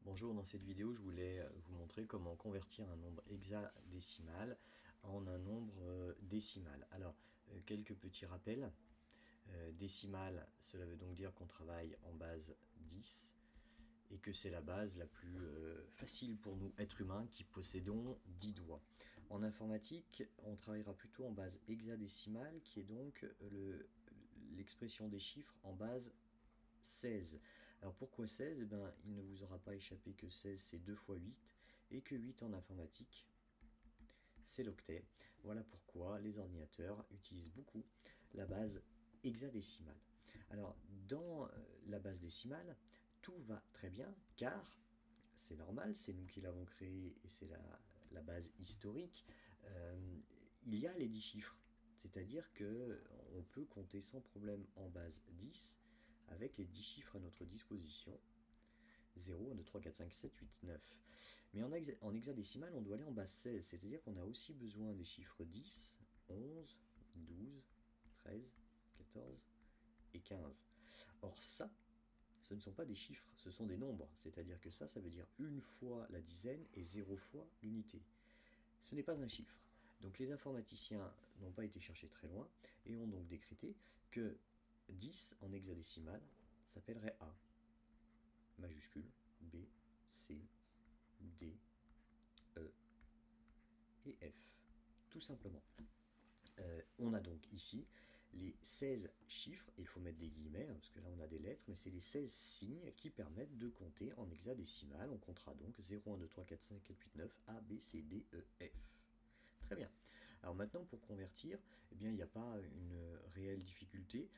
Bonjour, dans cette vidéo, je voulais vous montrer comment convertir un nombre hexadécimal en un nombre décimal. Alors, quelques petits rappels. Décimal, cela veut donc dire qu'on travaille en base 10 et que c'est la base la plus facile pour nous, êtres humains, qui possédons 10 doigts. En informatique, on travaillera plutôt en base hexadécimale, qui est donc l'expression des chiffres en base 16. Alors pourquoi 16? Eh bien, il ne vous aura pas échappé que 16 c'est 2 fois 8 et que 8 en informatique c'est l'octet. Voilà pourquoi les ordinateurs utilisent beaucoup la base hexadécimale. Alors dans la base décimale, tout va très bien car c'est normal, c'est nous qui l'avons créé et c'est la base historique. Euh, il y a les 10 chiffres, c'est-à-dire que on peut compter sans problème en base 10 avec les 10 chiffres à notre disposition. 0, 1, 2, 3, 4, 5, 7, 8, 9. Mais en hexadécimal, on doit aller en base 16, c'est-à-dire qu'on a aussi besoin des chiffres 10, 11, 12, 13, 14 et 15. Or ça, ce ne sont pas des chiffres, ce sont des nombres. C'est-à-dire que ça veut dire une fois la dizaine et 0 fois l'unité. Ce n'est pas un chiffre. Donc les informaticiens n'ont pas été chercher très loin et ont donc décrété que 10 en hexadécimal s'appellerait A, majuscule, B, C, D, E et F. Tout simplement. On a donc ici les 16 chiffres, il faut mettre des guillemets, parce que là on a des lettres, mais c'est les 16 signes qui permettent de compter en hexadécimal. On comptera donc 0, 1, 2, 3, 4, 5, 4, 8, 9, A, B, C, D, E, F. Très bien. Alors maintenant, pour convertir, eh bien, il n'y a pas une réelle difficulté,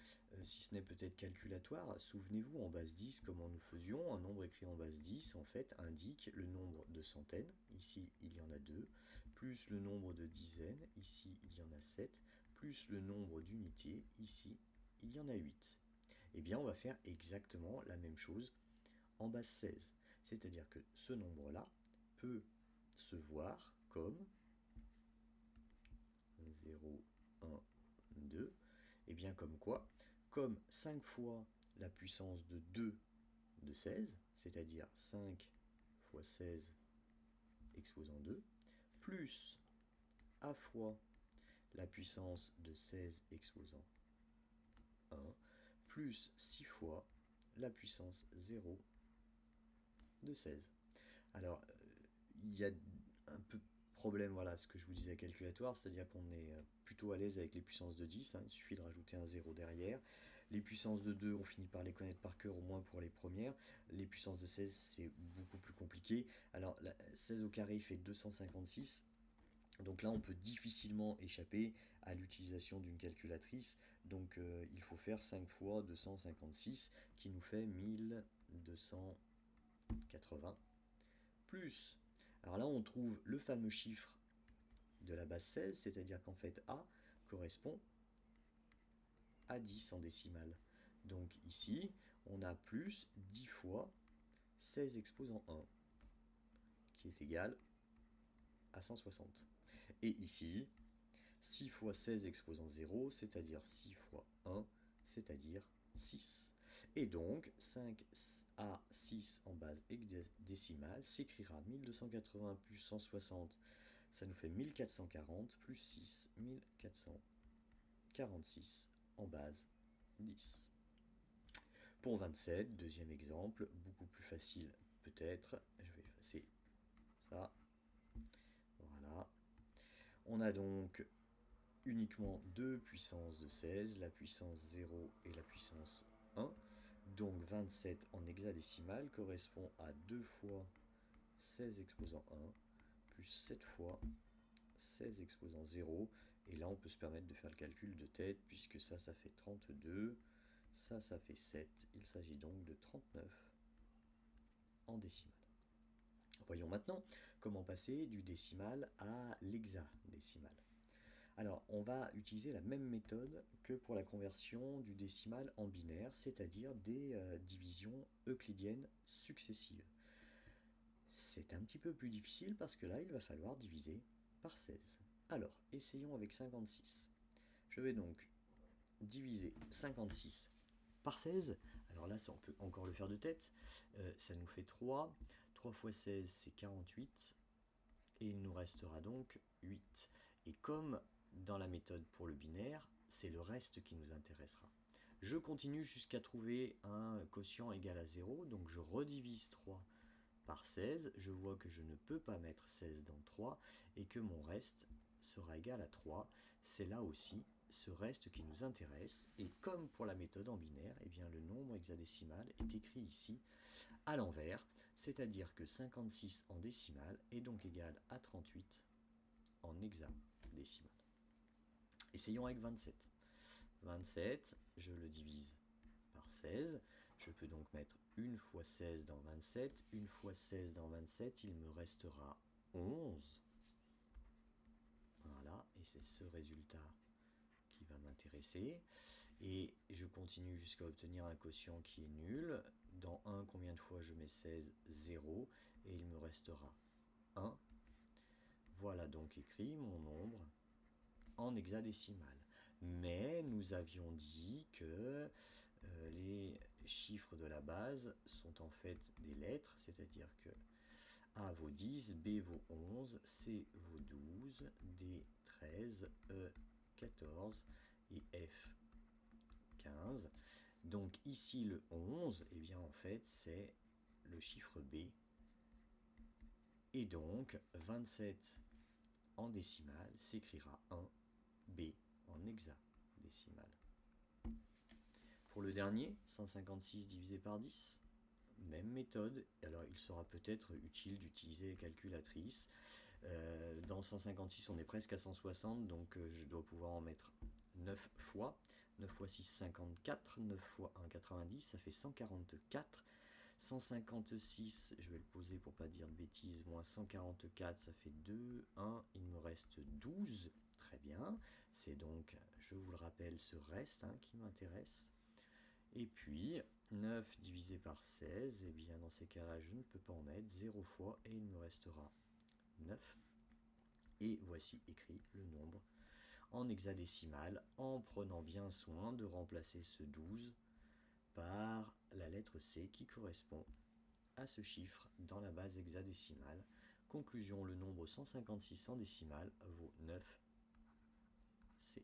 si ce n'est peut-être calculatoire. Souvenez-vous, en base 10, comment nous faisions, un nombre écrit en base 10, en fait, indique le nombre de centaines, ici il y en a 2, plus le nombre de dizaines, ici il y en a 7, plus le nombre d'unités, ici il y en a 8. Eh bien, on va faire exactement la même chose en base 16. C'est-à-dire que ce nombre-là peut se voir comme 0, 1, 2, et bien comme quoi, comme 5 fois la puissance de 2 de 16, c'est-à-dire 5 fois 16 exposant 2, plus A fois la puissance de 16 exposant 1, plus 6 fois la puissance 0 de 16. Alors, il y a un peu problème, voilà, ce que je vous disais calculatoire, c'est-à-dire qu'on est plutôt à l'aise avec les puissances de 10, hein, il suffit de rajouter un 0 derrière. Les puissances de 2, on finit par les connaître par cœur, au moins pour les premières. Les puissances de 16, c'est beaucoup plus compliqué. Alors, 16 au carré fait 256. Donc là, on peut difficilement échapper à l'utilisation d'une calculatrice. Donc il faut faire 5 fois 256, qui nous fait 1280, plus. Alors là, on trouve le fameux chiffre de la base 16, c'est-à-dire qu'en fait A correspond à 10 en décimale. Donc ici, on a plus 10 fois 16 exposant 1, qui est égal à 160. Et ici, 6 fois 16 exposant 0, c'est-à-dire 6 fois 1, c'est-à-dire 6. Et donc, 5A 6 en base décimale s'écrira 1280 plus 160, ça nous fait 1440, plus 6, 1446 en base 10. Pour 27, deuxième exemple, beaucoup plus facile peut-être, je vais effacer ça, voilà. On a donc uniquement deux puissances de 16, la puissance 0 et la puissance 1. Donc 27 en hexadécimal correspond à 2 fois 16 exposant 1, plus 7 fois 16 exposant 0. Et là, on peut se permettre de faire le calcul de tête, puisque ça fait 32, ça fait 7. Il s'agit donc de 39 en décimal. Voyons maintenant comment passer du décimal à l'hexadécimal. Alors, on va utiliser la même méthode que pour la conversion du décimal en binaire, c'est-à-dire des divisions euclidiennes successives. C'est un petit peu plus difficile parce que là, il va falloir diviser par 16. Alors, essayons avec 56. Je vais donc diviser 56 par 16. Alors là, ça, on peut encore le faire de tête. Ça nous fait 3. 3 fois 16, c'est 48. Et il nous restera donc 8. Et comme dans la méthode pour le binaire, c'est le reste qui nous intéressera. Je continue jusqu'à trouver un quotient égal à 0, donc je redivise 3 par 16. Je vois que je ne peux pas mettre 16 dans 3 et que mon reste sera égal à 3. C'est là aussi ce reste qui nous intéresse. Et comme pour la méthode en binaire, eh bien le nombre hexadécimal est écrit ici à l'envers, c'est-à-dire que 56 en décimale est donc égal à 38 en hexadécimal. Essayons avec 27. 27, je le divise par 16. Je peux donc mettre 1 fois 16 dans 27. 1 fois 16 dans 27, il me restera 11. Voilà, et c'est ce résultat qui va m'intéresser. Et je continue jusqu'à obtenir un quotient qui est nul. Dans 1, combien de fois je mets 16? 0. Et il me restera 1. Voilà donc écrit mon nombre en hexadécimal. Mais nous avions dit que les chiffres de la base sont en fait des lettres, c'est-à-dire que A vaut 10, B vaut 11, C vaut 12, D 13, E 14 et F 15. Donc ici le 11, eh bien en fait c'est le chiffre B. Et donc 27 en décimale s'écrira 1B en hexadécimal. Pour le dernier, 156 divisé par 10, même méthode. Alors il sera peut-être utile d'utiliser la calculatrice. Dans 156, on est presque à 160, donc je dois pouvoir en mettre 9 fois. 9 fois 6, 54. 9 fois 1, 90. Ça fait 144. 156, je vais le poser pour pas dire de bêtises, moins 144, ça fait 2, 1, il me reste 12. Très bien. C'est donc, je vous le rappelle, ce reste qui m'intéresse. Et puis, 9 divisé par 16, et bien dans ces cas-là, je ne peux pas en mettre 0 fois, et il me restera 9. Et voici écrit le nombre en hexadécimal, en prenant bien soin de remplacer ce 12 par la lettre C qui correspond à ce chiffre dans la base hexadécimale. Conclusion, le nombre 156 en décimale vaut 9C.